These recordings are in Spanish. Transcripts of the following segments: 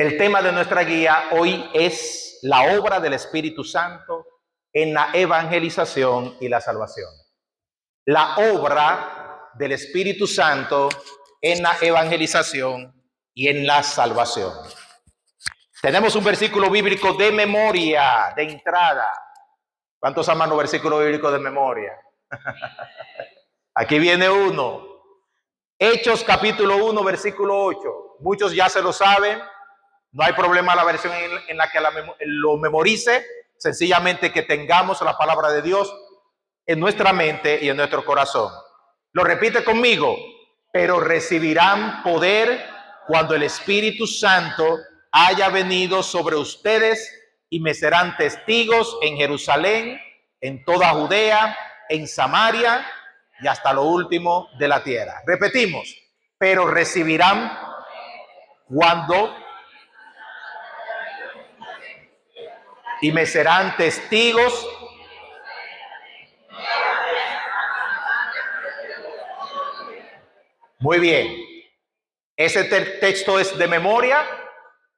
El tema de nuestra guía hoy es la obra del Espíritu Santo en la evangelización y la salvación. La obra del Espíritu Santo en la evangelización y en la salvación. Tenemos un versículo bíblico de memoria, de entrada. ¿Cuántos aman los versículos bíblicos de memoria? Aquí viene uno. Hechos capítulo 1, versículo 8. Muchos ya se lo saben. No hay problema la versión en la que lo memorice, sencillamente que tengamos la palabra de Dios en nuestra mente y en nuestro corazón. Lo repite conmigo: pero recibirán poder cuando el Espíritu Santo haya venido sobre ustedes y me serán testigos en Jerusalén, en toda Judea, en Samaria y hasta lo último de la tierra. Repetimos: pero recibirán cuando y me serán testigos. Muy bien. Ese texto es de memoria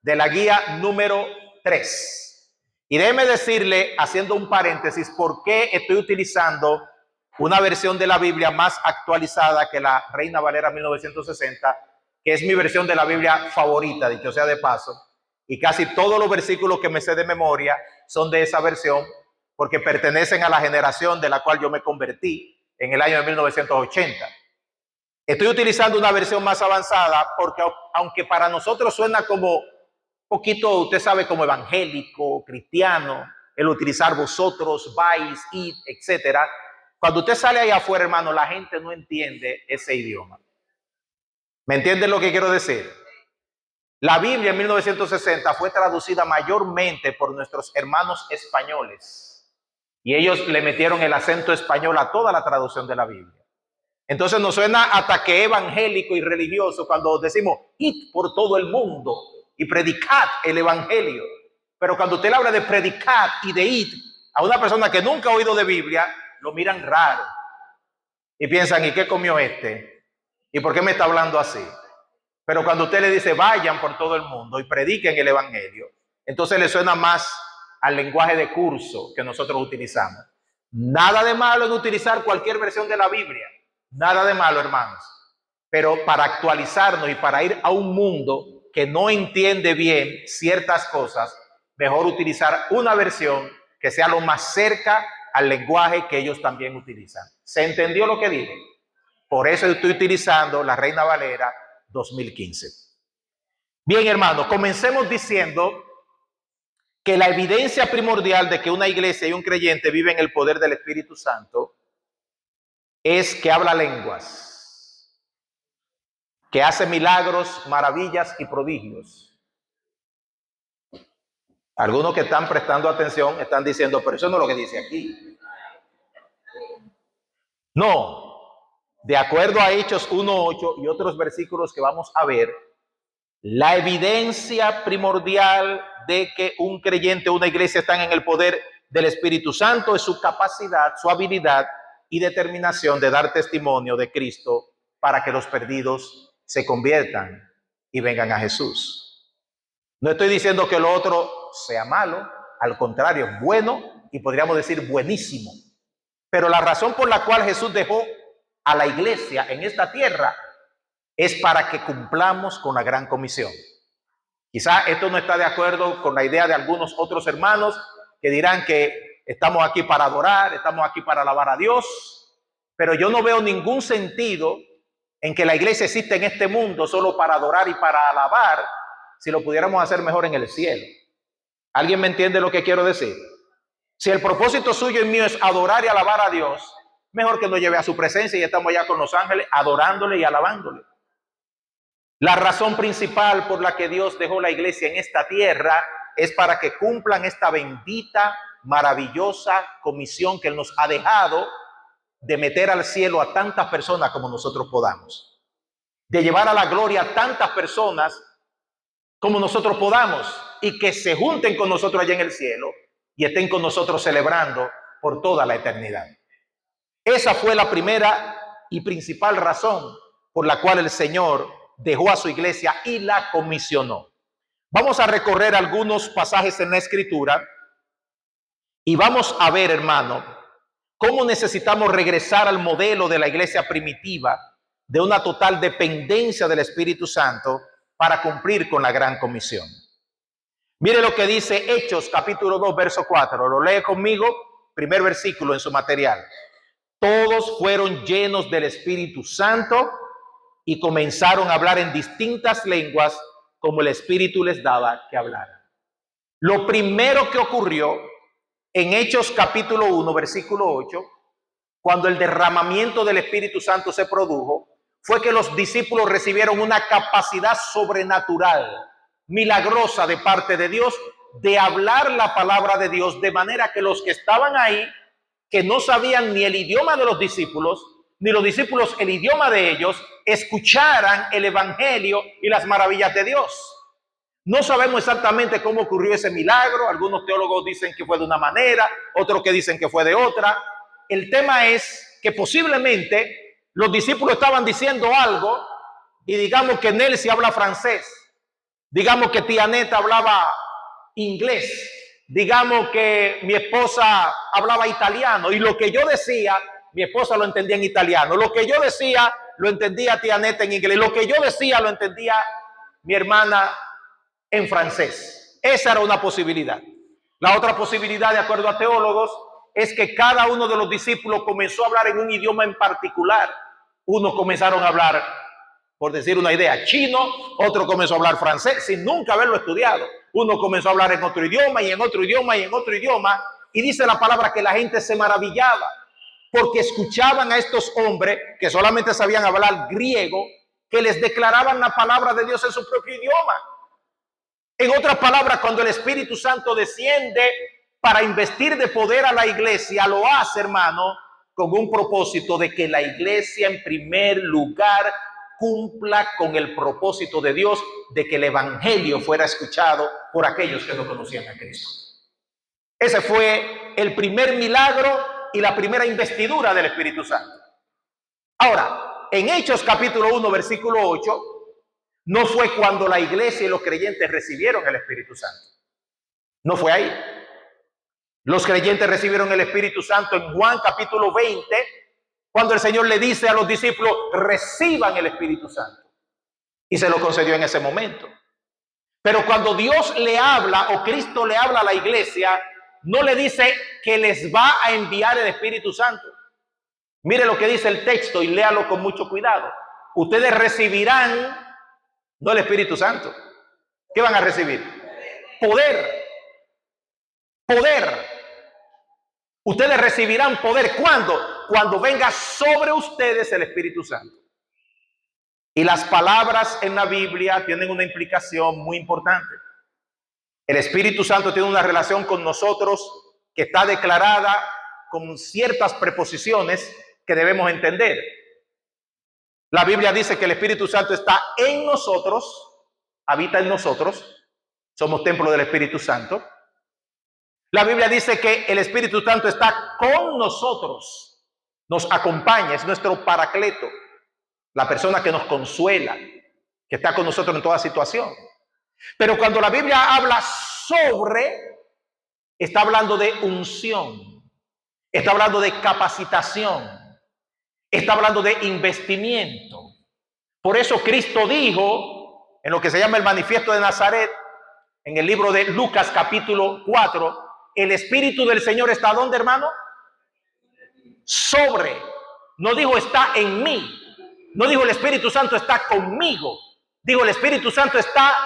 de la guía número 3. Y déjeme decirle, haciendo un paréntesis, por qué estoy utilizando una versión de la Biblia más actualizada que la Reina Valera 1960, que es mi versión de la Biblia favorita, dicho sea de paso. Y casi todos los versículos que me sé de memoria son de esa versión, porque pertenecen a la generación de la cual yo me convertí en el año de 1980. Estoy utilizando una versión más avanzada porque, aunque para nosotros suena como poquito, usted sabe, como evangélico, cristiano, el utilizar vosotros, vais, id, etcétera, cuando usted sale ahí afuera, hermano, la gente no entiende ese idioma. ¿Me entienden lo que quiero decir? La Biblia en 1960 fue traducida mayormente por nuestros hermanos españoles y ellos le metieron el acento español a toda la traducción de la Biblia. Entonces nos suena hasta que evangélico y religioso cuando decimos id por todo el mundo y predicad el evangelio. Pero cuando usted le habla de predicad y de id a una persona que nunca ha oído de Biblia, lo miran raro y piensan: ¿y qué comió este? ¿Y por qué me está hablando así? Pero cuando usted le dice vayan por todo el mundo y prediquen el evangelio, entonces le suena más al lenguaje de curso que nosotros utilizamos. Nada de malo en utilizar cualquier versión de la Biblia, nada de malo, hermanos, pero para actualizarnos y para ir a un mundo que no entiende bien ciertas cosas, mejor utilizar una versión que sea lo más cerca al lenguaje que ellos también utilizan. ¿Se entendió lo que dije? Por eso estoy utilizando la Reina Valera 2015. Bien, hermanos, comencemos diciendo que la evidencia primordial de que una iglesia y un creyente viven el poder del Espíritu Santo es que habla lenguas, que hace milagros, maravillas y prodigios. Algunos que están prestando atención están diciendo: pero eso no es lo que dice aquí. No, de acuerdo a Hechos 1:8 y otros versículos que vamos a ver, la evidencia primordial de que un creyente o una iglesia están en el poder del Espíritu Santo es su capacidad, su habilidad y determinación de dar testimonio de Cristo para que los perdidos se conviertan y vengan a Jesús. No estoy diciendo que lo otro sea malo, al contrario, es bueno y podríamos decir buenísimo. Pero la razón por la cual Jesús dejó a la iglesia en esta tierra es para que cumplamos con la gran comisión. Quizá esto no está de acuerdo con la idea de algunos otros hermanos que dirán que estamos aquí para adorar, estamos aquí para alabar a Dios, pero yo no veo ningún sentido en que la iglesia exista en este mundo solo para adorar y para alabar, si lo pudiéramos hacer mejor en el cielo. ¿Alguien me entiende lo que quiero decir? Si el propósito suyo y mío es adorar y alabar a Dios, mejor que nos lleve a su presencia y estamos allá con los ángeles adorándole y alabándole. La razón principal por la que Dios dejó la iglesia en esta tierra es para que cumplan esta bendita, maravillosa comisión que Él nos ha dejado de meter al cielo a tantas personas como nosotros podamos, de llevar a la gloria a tantas personas como nosotros podamos y que se junten con nosotros allá en el cielo y estén con nosotros celebrando por toda la eternidad. Esa fue la primera y principal razón por la cual el Señor dejó a su iglesia y la comisionó. Vamos a recorrer algunos pasajes en la Escritura y vamos a ver, hermano, cómo necesitamos regresar al modelo de la iglesia primitiva, de una total dependencia del Espíritu Santo para cumplir con la gran comisión. Mire lo que dice Hechos capítulo 2, verso 4. Lo lee conmigo, primer versículo en su material. Todos fueron llenos del Espíritu Santo y comenzaron a hablar en distintas lenguas como el Espíritu les daba que hablaran. Lo primero que ocurrió en Hechos capítulo 1, versículo 8, cuando el derramamiento del Espíritu Santo se produjo, fue que los discípulos recibieron una capacidad sobrenatural, milagrosa de parte de Dios, de hablar la palabra de Dios, de manera que los que estaban ahí, que no sabían ni el idioma de los discípulos, ni los discípulos el idioma de ellos, escucharan el evangelio y las maravillas de Dios. No sabemos exactamente cómo ocurrió ese milagro. Algunos teólogos dicen que fue de una manera, otros que dicen que fue de otra. El tema es que posiblemente los discípulos estaban diciendo algo y digamos que Nelcy habla francés, digamos que tía Neta hablaba inglés, digamos que mi esposa hablaba italiano y lo que yo decía, mi esposa lo entendía en italiano, lo que yo decía lo entendía tía Neta en inglés, lo que yo decía lo entendía mi hermana en francés. Esa era una posibilidad. La otra posibilidad, de acuerdo a teólogos, es que cada uno de los discípulos comenzó a hablar en un idioma en particular. Unos comenzaron a hablar, por decir una idea, chino, otro comenzó a hablar francés sin nunca haberlo estudiado. Uno comenzó a hablar en otro idioma y en otro idioma y en otro idioma, y dice la palabra que la gente se maravillaba porque escuchaban a estos hombres que solamente sabían hablar griego, que les declaraban la palabra de Dios en su propio idioma. En otras palabras, cuando el Espíritu Santo desciende para investir de poder a la iglesia, lo hace, hermano, con un propósito de que la iglesia en primer lugar cumpla con el propósito de Dios de que el evangelio fuera escuchado por aquellos que no conocían a Cristo. Ese fue el primer milagro y la primera investidura del Espíritu Santo. Ahora, en Hechos capítulo 1, versículo 8, no fue cuando la iglesia y los creyentes recibieron el Espíritu Santo. No fue ahí. Los creyentes recibieron el Espíritu Santo en Juan capítulo 20, cuando el Señor le dice a los discípulos, reciban el Espíritu Santo. Y se lo concedió en ese momento. Pero cuando Dios le habla o Cristo le habla a la iglesia, no le dice que les va a enviar el Espíritu Santo. Mire lo que dice el texto y léalo con mucho cuidado. Ustedes recibirán, no el Espíritu Santo. ¿Qué van a recibir? Poder. Poder. Ustedes recibirán poder. ¿Cuándo? Cuando venga sobre ustedes el Espíritu Santo. Y las palabras en la Biblia tienen una implicación muy importante. El Espíritu Santo tiene una relación con nosotros que está declarada con ciertas preposiciones que debemos entender. La Biblia dice que el Espíritu Santo está en nosotros, habita en nosotros, somos templo del Espíritu Santo. La Biblia dice que el Espíritu Santo está con nosotros, nos acompaña, es nuestro paracleto, la persona que nos consuela, que está con nosotros en toda situación. Pero cuando la Biblia habla sobre, está hablando de unción, está hablando de capacitación, está hablando de investimiento. Por eso Cristo dijo, en lo que se llama el manifiesto de Nazaret, en el libro de Lucas capítulo 4, el Espíritu del Señor está ¿dónde, hermano? Sobre. No dijo está en mí. No dijo el Espíritu Santo está conmigo. Dijo el Espíritu Santo está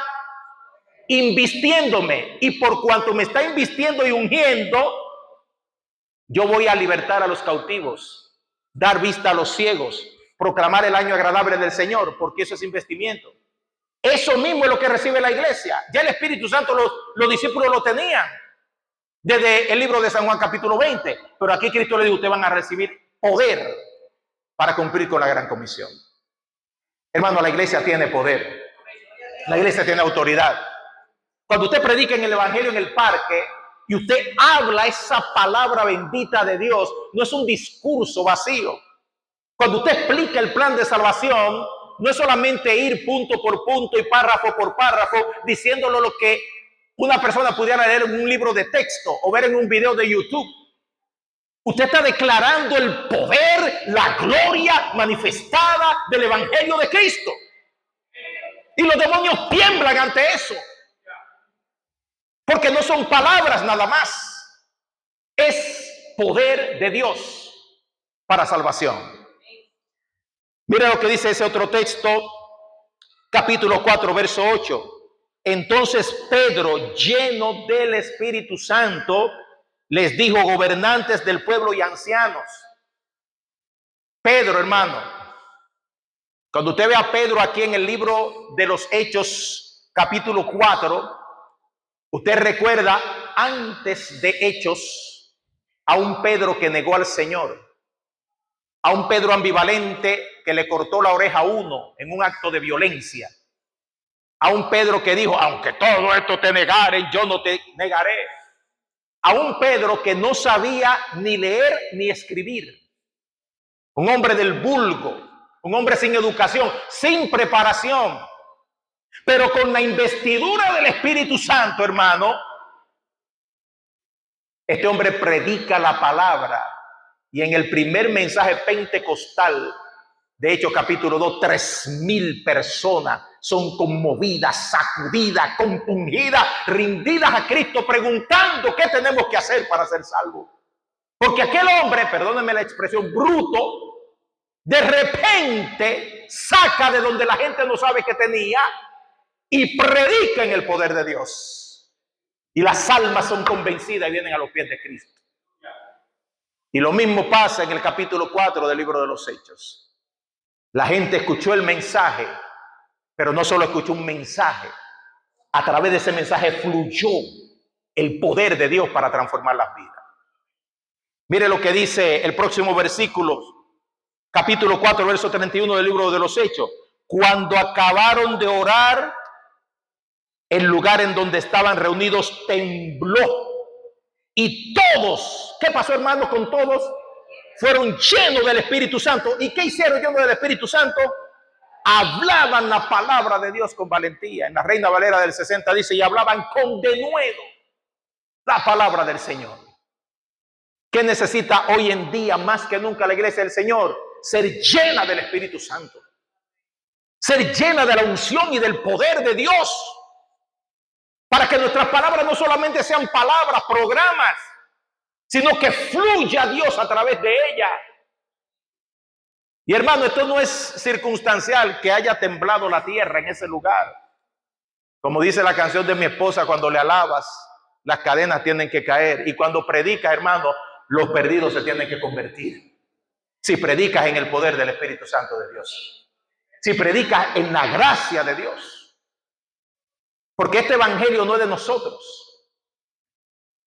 invistiéndome. Y por cuanto me está invistiendo y ungiendo, yo voy a libertar a los cautivos, dar vista a los ciegos, proclamar el año agradable del Señor, porque eso es investimiento. Eso mismo es lo que recibe la iglesia. Ya el Espíritu Santo los discípulos lo tenían desde el libro de San Juan capítulo 20. Pero aquí Cristo le dijo, ustedes van a recibir poder para cumplir con la gran comisión. Hermano, la iglesia tiene poder. La iglesia tiene autoridad. Cuando usted predica en el evangelio en el parque y usted habla esa palabra bendita de Dios, no es un discurso vacío. Cuando usted explica el plan de salvación, no es solamente ir punto por punto y párrafo por párrafo diciéndolo lo que una persona pudiera leer en un libro de texto o ver en un video de YouTube. Usted está declarando el poder, la gloria manifestada del Evangelio de Cristo. Y los demonios tiemblan ante eso. Porque no son palabras nada más. Es poder de Dios para salvación. Mira lo que dice ese otro texto, capítulo 4, verso 8. Entonces Pedro, lleno del Espíritu Santo, les dijo: gobernantes del pueblo y ancianos. Pedro, hermano, cuando usted ve a Pedro aquí en el libro de los Hechos, capítulo 4, usted recuerda antes de Hechos a un Pedro que negó al Señor, a un Pedro ambivalente que le cortó la oreja a uno en un acto de violencia, a un Pedro que dijo: aunque todo esto te negaren, yo no te negaré. A un Pedro que no sabía ni leer ni escribir, un hombre del vulgo, un hombre sin educación, sin preparación, pero con la investidura del Espíritu Santo, hermano, este hombre predica la palabra. Y en el primer mensaje pentecostal, de Hechos capítulo 2, 3,000 personas son conmovidas, sacudidas, compungidas, rindidas a Cristo, preguntando qué tenemos que hacer para ser salvos. Porque aquel hombre, perdónenme la expresión, bruto, de repente saca de donde la gente no sabe que tenía y predica en el poder de Dios. Y las almas son convencidas y vienen a los pies de Cristo. Y lo mismo pasa en el capítulo 4 del libro de los Hechos. La gente escuchó el mensaje, pero no solo escuchó un mensaje. A través de ese mensaje fluyó el poder de Dios para transformar las vidas. Mire lo que dice el próximo versículo, capítulo 4, verso 31 del libro de los Hechos. Cuando acabaron de orar, el lugar en donde estaban reunidos tembló. Y todos, ¿qué pasó, hermano, con todos? Fueron llenos del Espíritu Santo. ¿Y qué hicieron llenos del Espíritu Santo? Hablaban la palabra de Dios con valentía. En la Reina Valera del 60 dice: y hablaban con denuedo la palabra del Señor. ¿Qué necesita hoy en día más que nunca la iglesia del Señor? Ser llena del Espíritu Santo. Ser llena de la unción y del poder de Dios. Para que nuestras palabras no solamente sean palabras, programas, sino que fluya Dios a través de ella. Y hermano, esto no es circunstancial que haya temblado la tierra en ese lugar. Como dice la canción de mi esposa: cuando le alabas, las cadenas tienen que caer. Y cuando predicas, hermano, los perdidos se tienen que convertir. Si predicas en el poder del Espíritu Santo de Dios. Si predicas en la gracia de Dios. Porque este evangelio no es de nosotros.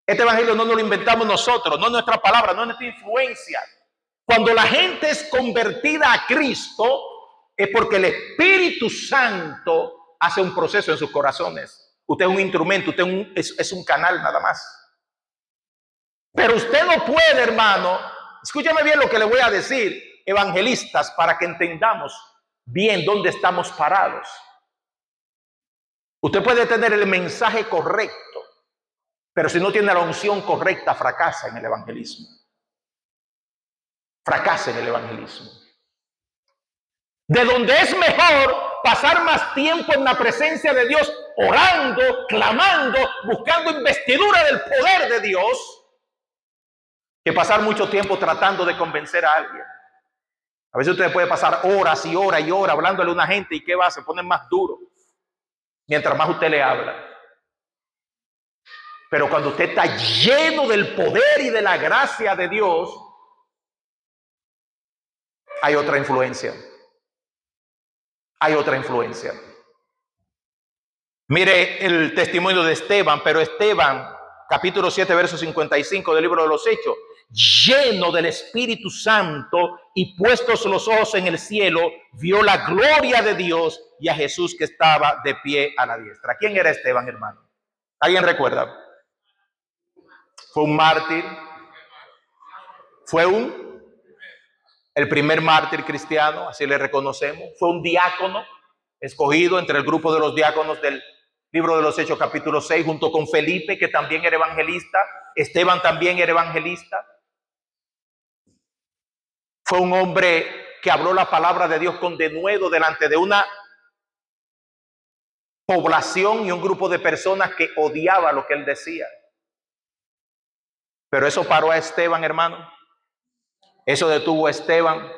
Este evangelio no nos lo inventamos nosotros, no es nuestra palabra, no es nuestra influencia. Cuando la gente es convertida a Cristo, es porque el Espíritu Santo hace un proceso en sus corazones. Usted es un instrumento, usted es un canal nada más. Pero usted no puede, hermano, escúchame bien lo que le voy a decir, evangelistas, para que entendamos bien dónde estamos parados. Usted puede tener el mensaje correcto, pero si no tiene la unción correcta, fracasa en el evangelismo. Fracasa en el evangelismo. De donde es mejor pasar más tiempo en la presencia de Dios, orando, clamando, buscando investidura del poder de Dios, que pasar mucho tiempo tratando de convencer a alguien. A veces usted puede pasar horas y horas y horas hablándole a una gente, y ¿qué va? Se ponen más duro mientras más usted le habla. Pero cuando usted está lleno del poder y de la gracia de Dios, hay otra influencia. Hay otra influencia. Mire el testimonio de Esteban, pero Esteban, capítulo 7, verso 55 del libro de los Hechos, lleno del Espíritu Santo y puestos los ojos en el cielo, vio la gloria de Dios y a Jesús que estaba de pie a la diestra. ¿Quién era Esteban, hermano? ¿Alguien recuerda? Fue un mártir. Fue un el primer mártir cristiano, así le reconocemos. Fue un diácono escogido entre el grupo de los diáconos del libro de los Hechos capítulo 6, junto con Felipe, que también era evangelista. Esteban también era evangelista. Fue un hombre que habló la palabra de Dios con denuedo delante de una población y un grupo de personas que odiaba lo que él decía. Pero eso paró a Esteban, hermano. Eso detuvo a Esteban.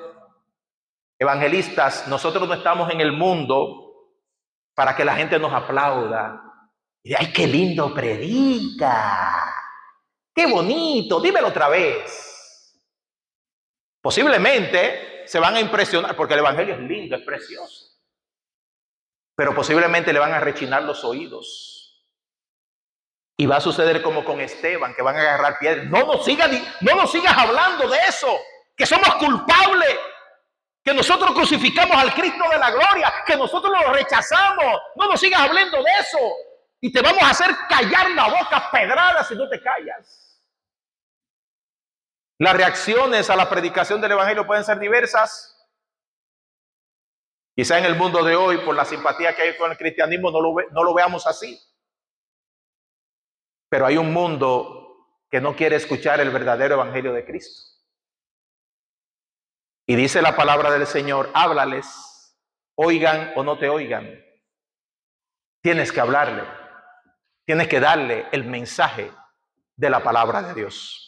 Evangelistas, nosotros no estamos en el mundo para que la gente nos aplauda. Y ay, qué lindo predica. Qué bonito, dímelo otra vez. Posiblemente se van a impresionar porque el evangelio es lindo, es precioso. Pero posiblemente le van a rechinar los oídos. Y va a suceder como con Esteban, que van a agarrar piedras. No nos sigas hablando de eso, que somos culpables, que nosotros crucificamos al Cristo de la gloria, que nosotros lo rechazamos. No nos sigas hablando de eso. Y te vamos a hacer callar la boca pedradas si no te callas. Las reacciones a la predicación del evangelio pueden ser diversas. Quizá en el mundo de hoy, por la simpatía que hay con el cristianismo, no lo veamos así. Pero hay un mundo que no quiere escuchar el verdadero evangelio de Cristo. Y dice la palabra del Señor, háblales, oigan o no te oigan. Tienes que hablarle, tienes que darle el mensaje de la palabra de Dios.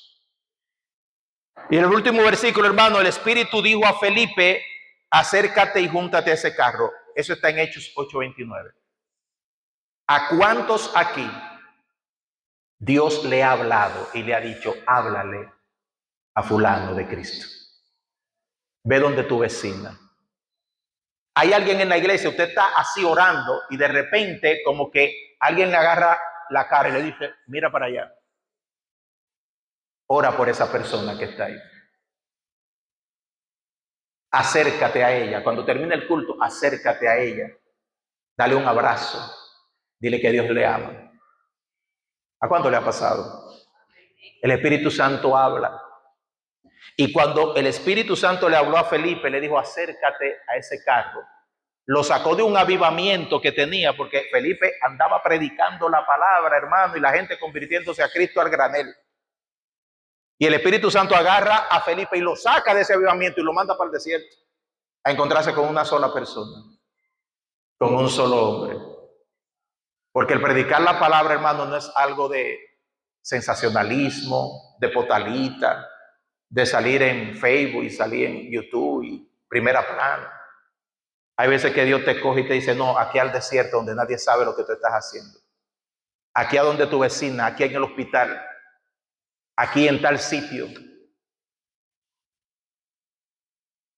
Y en el último versículo, hermano, el Espíritu dijo a Felipe, acércate y júntate a ese carro. Eso está en Hechos 8:29. ¿A cuántos aquí Dios le ha hablado y le ha dicho, háblale a fulano de Cristo? Ve donde tu vecina. Hay alguien en la iglesia, usted está así orando y de repente como que alguien le agarra la cara y le dice, mira para allá. Ora por esa persona que está ahí. Acércate a ella. Cuando termine el culto, acércate a ella. Dale un abrazo. Dile que Dios le ama. ¿A cuánto le ha pasado? El Espíritu Santo habla. Y cuando el Espíritu Santo le habló a Felipe, le dijo, acércate a ese carro. Lo sacó de un avivamiento que tenía, porque Felipe andaba predicando la palabra, hermano, y la gente convirtiéndose a Cristo al granel. Y el Espíritu Santo agarra a Felipe y lo saca de ese avivamiento y lo manda para el desierto a encontrarse con una sola persona, con un solo hombre. Porque el predicar la palabra, hermano, no es algo de sensacionalismo, de potalita, de salir en Facebook y salir en YouTube y primera plana. Hay veces que Dios te coge y te dice, no, aquí al desierto donde nadie sabe lo que tú estás haciendo. Aquí a donde tu vecina, aquí en el hospital, aquí en tal sitio.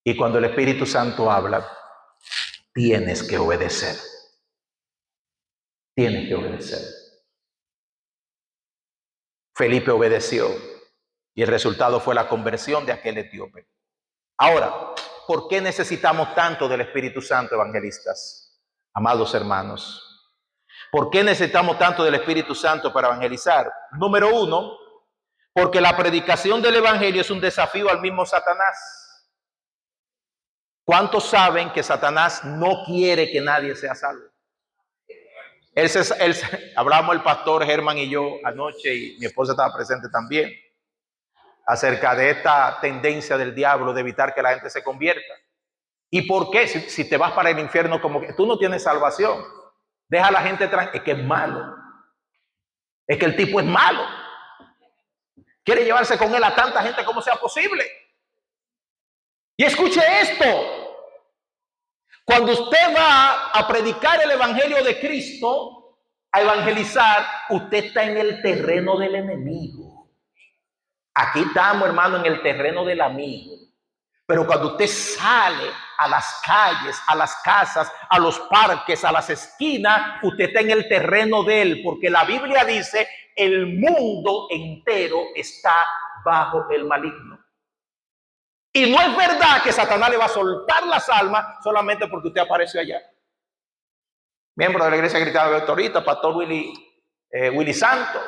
Y cuando el Espíritu Santo habla, tienes que obedecer. Tienes que obedecer. Felipe obedeció y el resultado fue la conversión de aquel etíope. Ahora, ¿por qué necesitamos tanto del Espíritu Santo, evangelistas? Amados hermanos, ¿por qué necesitamos tanto del Espíritu Santo para evangelizar? Número uno, porque la predicación del evangelio es un desafío al mismo Satanás. ¿Cuántos saben que Satanás no quiere que nadie sea salvo? Hablamos el pastor Germán y yo anoche, y mi esposa estaba presente también, acerca de esta tendencia del diablo de evitar que la gente se convierta. ¿Y por qué? Si te vas para el infierno, como que tú no tienes salvación, deja a la gente tranquila. Es que es malo. Es que el tipo es malo. Quiere llevarse con él a tanta gente como sea posible. Y escuche esto. Cuando usted va a predicar el evangelio de Cristo, a evangelizar, usted está en el terreno del enemigo. Aquí estamos, hermano, en el terreno del amigo. Pero cuando usted sale a las calles, a las casas, a los parques, a las esquinas, usted está en el terreno de él, porque la Biblia dice, el mundo entero está bajo el maligno. Y no es verdad que Satanás le va a soltar las almas solamente porque usted apareció allá. Miembro de la iglesia cristiana de Autorita, pastor Willy Santo,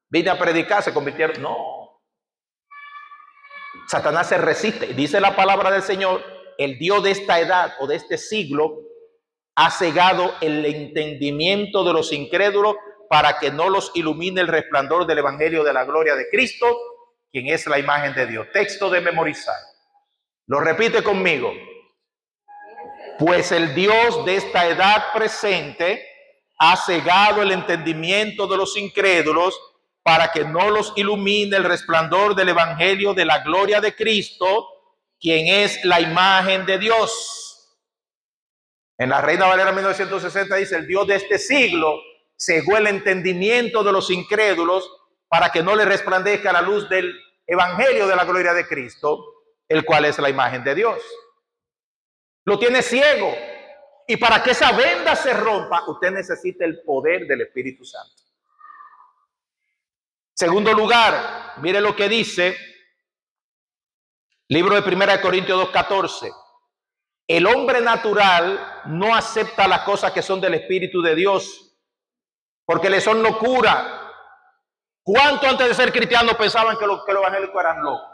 vine a predicar, se convirtieron. No. Satanás se resiste. Dice la palabra del Señor, el Dios de esta edad o de este siglo ha cegado el entendimiento de los incrédulos para que no los ilumine el resplandor del evangelio de la gloria de Cristo, quien es la imagen de Dios. Texto de memorizar. Lo repite conmigo. Pues el Dios de esta edad presente ha cegado el entendimiento de los incrédulos para que no los ilumine el resplandor del evangelio de la gloria de Cristo, quien es la imagen de Dios. En la Reina Valera 1960 dice, el Dios de este siglo cegó el entendimiento de los incrédulos para que no le resplandezca la luz del evangelio de la gloria de Cristo, el cual es la imagen de Dios. Lo tiene ciego. Y para que esa venda se rompa, usted necesita el poder del Espíritu Santo. Segundo lugar, mire lo que dice libro de 1 Corintios 2:14. El hombre natural no acepta las cosas que son del Espíritu de Dios, porque le son locura. ¿Cuánto antes de ser cristianos pensaban que los evangélicos eran locos?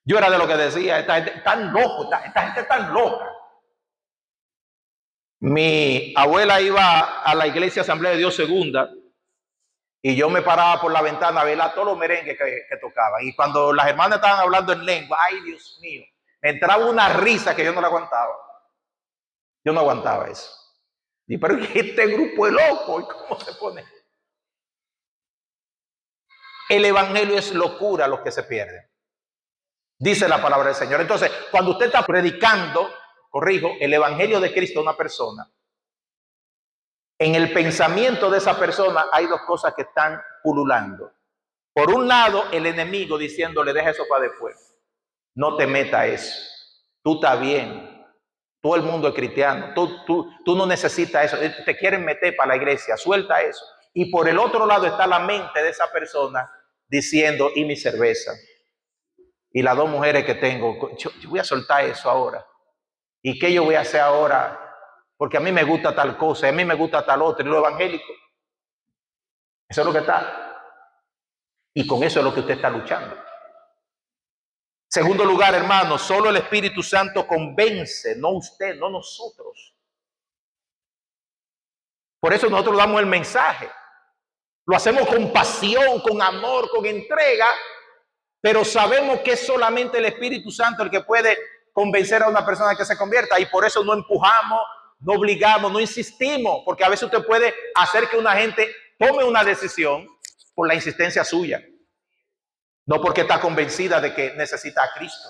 Yo era de lo que decía, esta gente tan loco, esta gente tan loca. Mi abuela iba a la iglesia Asamblea de Dios Segunda y yo me paraba por la ventana a ver a todos los merengues que tocaban. Y cuando las hermanas estaban hablando en lengua, ay Dios mío, me entraba una risa que yo no la aguantaba. Yo no aguantaba eso. Y pero este grupo es loco, ¿y cómo se pone? El evangelio es locura a los que se pierden. Dice la palabra del Señor. Entonces, cuando usted está predicando, corrijo, el evangelio de Cristo a una persona, en el pensamiento de esa persona hay dos cosas que están pululando. Por un lado, el enemigo diciéndole, deja eso para después. No te meta eso. Tú estás bien. Todo el mundo es cristiano. Tú no necesitas eso. Te quieren meter para la iglesia. Suelta eso. Y por el otro lado está la mente de esa persona diciendo, y mi cerveza. Y las dos mujeres que tengo, yo voy a soltar eso ahora. ¿Y qué yo voy a hacer ahora? Porque a mí me gusta tal cosa, a mí me gusta tal otra. Y lo evangélico. Eso es lo que está. Y con eso es lo que usted está luchando. Segundo lugar, hermano, solo el Espíritu Santo convence, no usted, no nosotros. Por eso nosotros damos el mensaje. Lo hacemos con pasión, con amor, con entrega, pero sabemos que es solamente el Espíritu Santo el que puede convencer a una persona que se convierta, y por eso no empujamos, no obligamos, no insistimos, porque a veces usted puede hacer que una gente tome una decisión por la insistencia suya, no porque está convencida de que necesita a Cristo.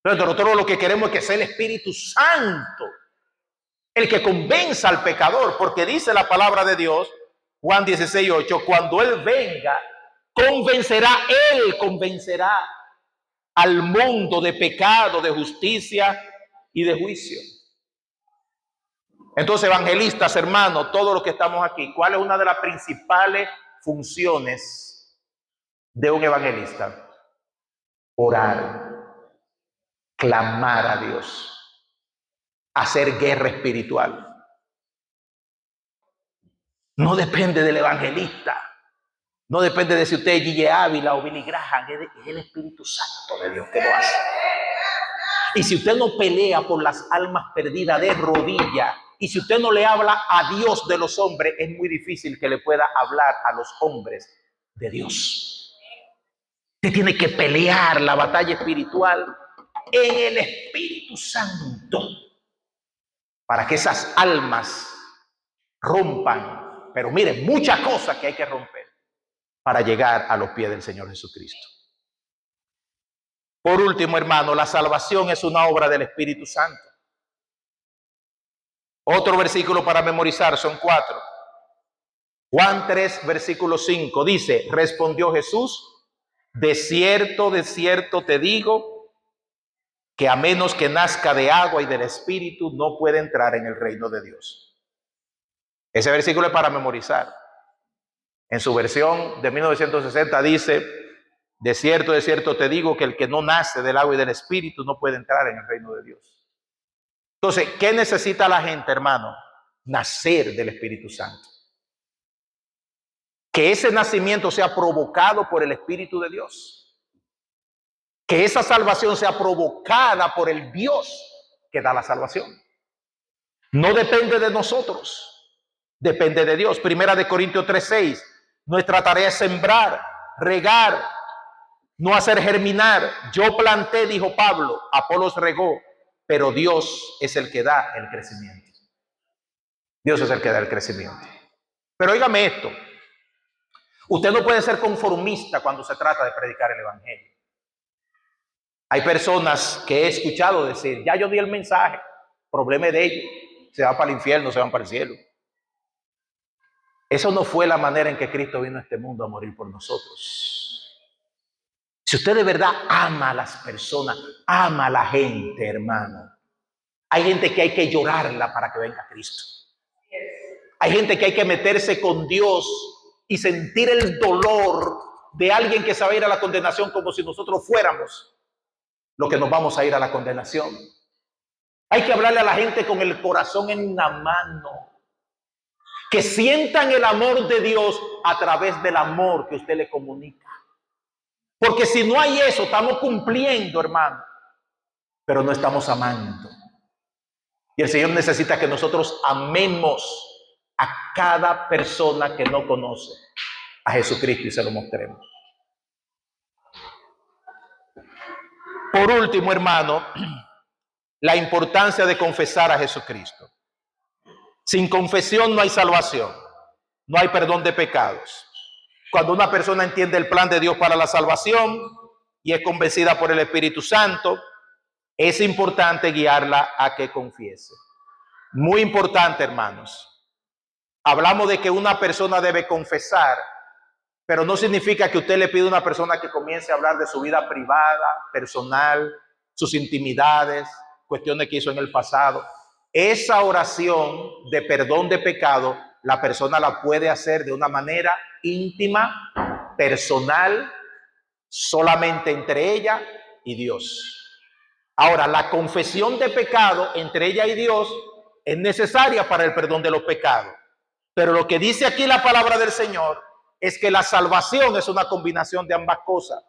Pero nosotros lo que queremos es que sea el Espíritu Santo el que convenza al pecador, porque dice la palabra de Dios, Juan 16:8, cuando Él venga, Él convencerá al mundo de pecado, de justicia y de juicio. Entonces, evangelistas, hermanos, todos los que estamos aquí, ¿cuál es una de las principales funciones de un evangelista? Orar, clamar a Dios, hacer guerra espiritual. No depende del evangelista, no depende de si usted es Gille Ávila o Billy Graham, es el Espíritu Santo de Dios que lo hace. Y si usted no pelea por las almas perdidas de rodillas, y si usted no le habla a Dios de los hombres, es muy difícil que le pueda hablar a los hombres de Dios. Usted tiene que pelear la batalla espiritual en el Espíritu Santo para que esas almas rompan. Pero miren, muchas cosas que hay que romper para llegar a los pies del Señor Jesucristo. Por último, hermano, la salvación es una obra del Espíritu Santo. Otro versículo para memorizar, son 4. Juan 3, versículo 5, dice, respondió Jesús, de cierto te digo, que a menos que nazca de agua y del Espíritu, no puede entrar en el reino de Dios. Ese versículo es para memorizar. En su versión de 1960 dice, de cierto te digo que el que no nace del agua y del Espíritu no puede entrar en el reino de Dios. Entonces, ¿qué necesita la gente, hermano? Nacer del Espíritu Santo. que ese nacimiento sea provocado por el Espíritu de Dios, que esa salvación sea provocada por el Dios que da la salvación. No depende de nosotros, depende de Dios. Primera de Corintios 3:6, nuestra tarea es sembrar, regar, no hacer germinar. Yo planté, dijo Pablo, Apolos regó, pero Dios es el que da el crecimiento. Dios es el que da el crecimiento. Pero óigame esto, usted no puede ser conformista cuando se trata de predicar el evangelio. Hay personas que he escuchado decir, ya yo di el mensaje, problema es de ellos, se van para el infierno, se van para el cielo. Eso no fue la manera en que Cristo vino a este mundo a morir por nosotros. Si usted de verdad ama a las personas, ama a la gente, hermano, hay gente que hay que llorarla para que venga Cristo. Hay gente que hay que meterse con Dios y sentir el dolor de alguien que se va a ir a la condenación como si nosotros fuéramos los que nos vamos a ir a la condenación. Hay que hablarle a la gente con el corazón en la mano, que sientan el amor de Dios a través del amor que usted le comunica. Porque si no hay eso, estamos cumpliendo, hermano, pero no estamos amando. Y el Señor necesita que nosotros amemos a cada persona que no conoce a Jesucristo y se lo mostremos. Por último, hermano, la importancia de confesar a Jesucristo. Sin confesión no hay salvación, no hay perdón de pecados. Cuando una persona entiende el plan de Dios para la salvación y es convencida por el Espíritu Santo, es importante guiarla a que confiese. Muy importante, hermanos. Hablamos de que una persona debe confesar, pero no significa que usted le pida a una persona que comience a hablar de su vida privada, personal, sus intimidades, cuestiones que hizo en el pasado. Esa oración de perdón de pecado, la persona la puede hacer de una manera íntima, personal, solamente entre ella y Dios. Ahora, la confesión de pecado entre ella y Dios es necesaria para el perdón de los pecados. Pero lo que dice aquí la palabra del Señor es que la salvación es una combinación de ambas cosas.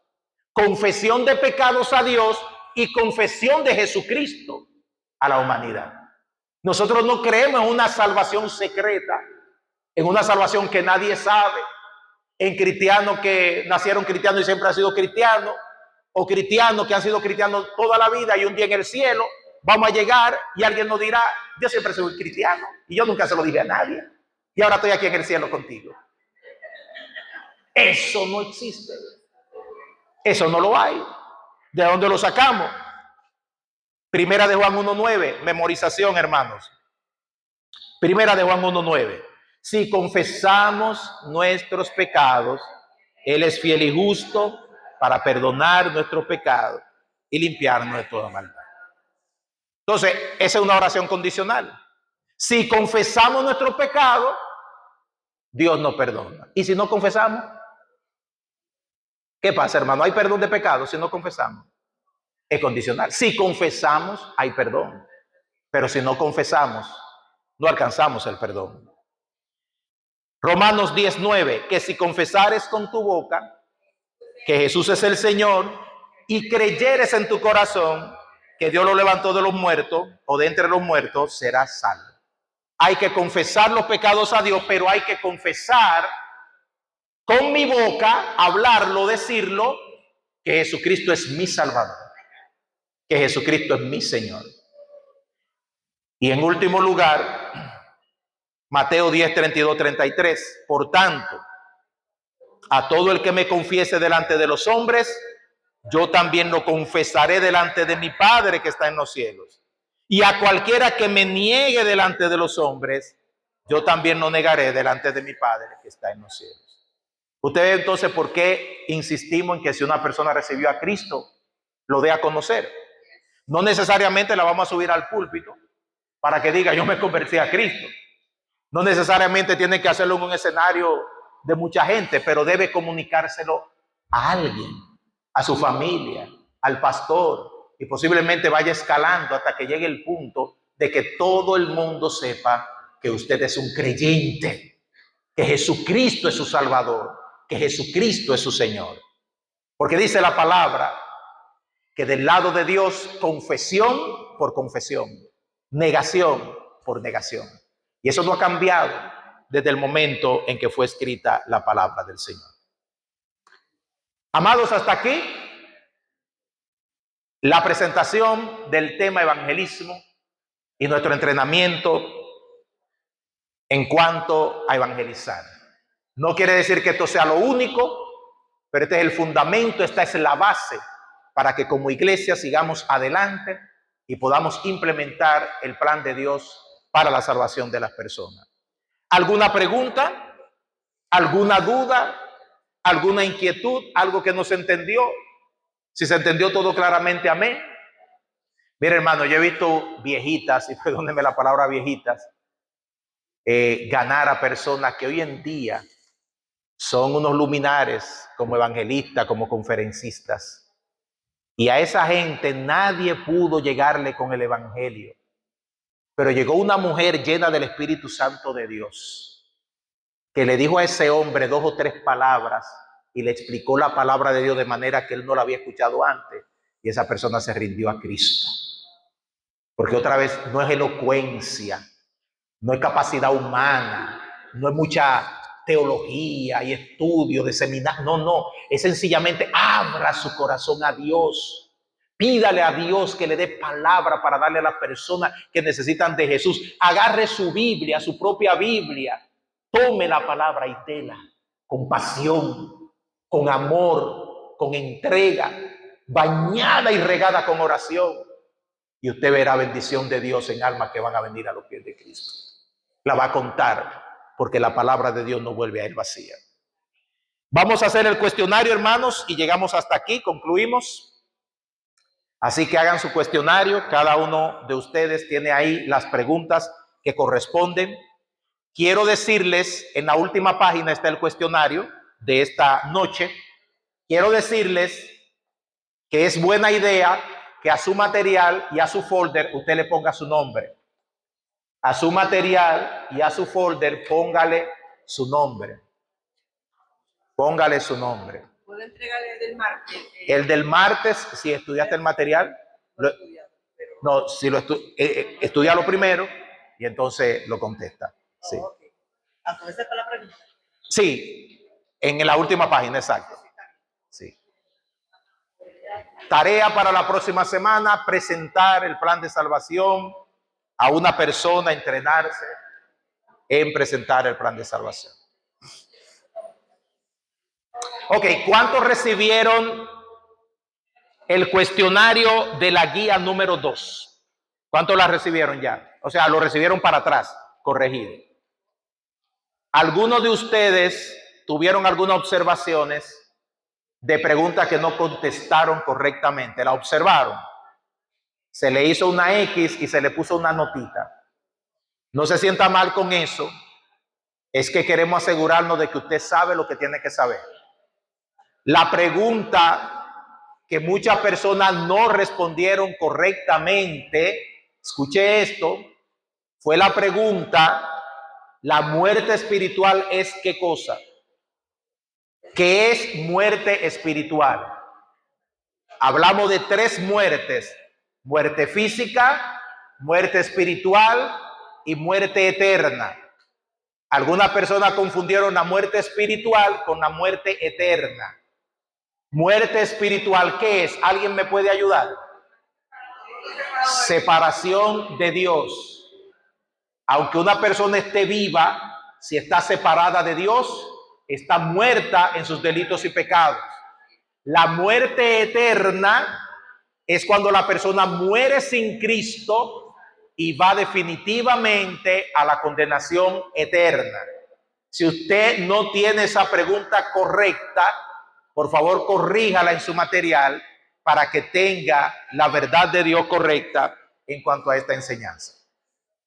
Confesión de pecados a Dios y confesión de Jesucristo a la humanidad. Nosotros no creemos en una salvación secreta, en una salvación que nadie sabe, en cristianos que nacieron cristianos y siempre han sido cristianos, o cristianos que han sido cristianos toda la vida y un día en el cielo vamos a llegar y alguien nos dirá, yo siempre soy cristiano y yo nunca se lo dije a nadie y ahora estoy aquí en el cielo contigo. Eso no existe. Eso no lo hay. ¿De dónde lo sacamos? Primera de Juan 1:9, memorización, hermanos. Primera de Juan 1:9. Si confesamos nuestros pecados, Él es fiel y justo para perdonar nuestros pecados y limpiarnos de toda maldad. Entonces, esa es una oración condicional. Si confesamos nuestros pecados, Dios nos perdona. Y si no confesamos, ¿qué pasa, hermano? ¿Hay perdón de pecados si no confesamos? Es condicional. Si confesamos, hay perdón. Pero si no confesamos, no alcanzamos el perdón. Romanos 10:9, que si confesares con tu boca que Jesús es el Señor y creyeres en tu corazón que Dios lo levantó de los muertos o de entre los muertos, serás salvo. Hay que confesar los pecados a Dios, pero hay que confesar con mi boca, hablarlo, decirlo, que Jesucristo es mi Salvador, que Jesucristo es mi Señor. Y en último lugar, Mateo 10:32-33, por tanto, a todo el que me confiese delante de los hombres, yo también lo confesaré delante de mi Padre que está en los cielos. Y a cualquiera que me niegue delante de los hombres, yo también lo negaré delante de mi Padre que está en los cielos. Ustedes entonces, ¿por qué insistimos en que si una persona recibió a Cristo, lo dé a conocer? No necesariamente la vamos a subir al púlpito para que diga, yo me convertí a Cristo. No necesariamente tiene que hacerlo en un escenario de mucha gente, pero debe comunicárselo a alguien, a su familia, al pastor, y posiblemente vaya escalando hasta que llegue el punto de que todo el mundo sepa que usted es un creyente, que Jesucristo es su Salvador, que Jesucristo es su Señor. Porque dice la palabra que del lado de Dios, confesión por confesión, negación por negación. Y eso no ha cambiado desde el momento en que fue escrita la palabra del Señor. Amados, hasta aquí la presentación del tema evangelismo y nuestro entrenamiento en cuanto a evangelizar. No quiere decir que esto sea lo único, pero este es el fundamento, esta es la base para que como iglesia sigamos adelante y podamos implementar el plan de Dios para la salvación de las personas. ¿Alguna pregunta? ¿Alguna duda? ¿Alguna inquietud? ¿Algo que no se entendió? Si se entendió todo claramente, amén. Mire, hermano, yo he visto viejitas, y perdónenme la palabra viejitas, ganar a personas que hoy en día son unos luminares como evangelistas, como conferencistas. Y a esa gente nadie pudo llegarle con el evangelio. Pero llegó una mujer llena del Espíritu Santo de Dios, que le dijo a ese hombre 2 o 3 palabras y le explicó la palabra de Dios de manera que él no la había escuchado antes. Y esa persona se rindió a Cristo. Porque otra vez no es elocuencia, no es capacidad humana, no es mucha teología y estudio de seminario. No, es sencillamente abra su corazón a Dios. Pídale a Dios que le dé palabra para darle a las personas que necesitan de Jesús. Agarre su Biblia, su propia Biblia. Tome la palabra y déla con pasión, con amor, con entrega, bañada y regada con oración. Y usted verá bendición de Dios en almas que van a venir a los pies de Cristo. La va a contar, porque la palabra de Dios no vuelve a ir vacía. Vamos a hacer el cuestionario, hermanos, y llegamos hasta aquí, concluimos. Así que hagan su cuestionario. Cada uno de ustedes tiene ahí las preguntas que corresponden. Quiero decirles, en la última página está el cuestionario de esta noche. Quiero decirles que es buena idea que a su material y a su folder usted le ponga su nombre. A su material y a su folder póngale su nombre. Póngale su nombre. ¿Puedo entregarle el del martes? El del martes, si estudiaste el material, no, si lo estudialo primero y entonces lo contesta. Sí. Okay. ¿Entonces está la pregunta? Sí, en la última página, exacto. Sí. Tarea para la próxima semana: presentar el plan de salvación a una persona, entrenarse en presentar el plan de salvación. Ok, ¿cuántos recibieron el cuestionario de la guía número 2? ¿Cuántos la recibieron ya? O sea, lo recibieron para atrás, corregido. ¿Algunos de ustedes tuvieron algunas observaciones de preguntas que no contestaron correctamente? ¿La observaron? Se le hizo una X y se le puso una notita. No se sienta mal con eso. Es que queremos asegurarnos de que usted sabe lo que tiene que saber. La pregunta que muchas personas no respondieron correctamente, escuche esto, fue la pregunta: ¿la muerte espiritual es qué cosa? ¿Qué es muerte espiritual? Hablamos de 3 muertes: muerte física, muerte espiritual y muerte eterna. Algunas personas confundieron la muerte espiritual con la muerte eterna. Muerte espiritual, ¿qué es? ¿Alguien me puede ayudar? Separación de Dios. Aunque una persona esté viva, si está separada de Dios, está muerta en sus delitos y pecados. La muerte eterna es cuando la persona muere sin Cristo y va definitivamente a la condenación eterna. Si usted no tiene esa pregunta correcta, por favor corríjala en su material para que tenga la verdad de Dios correcta en cuanto a esta enseñanza.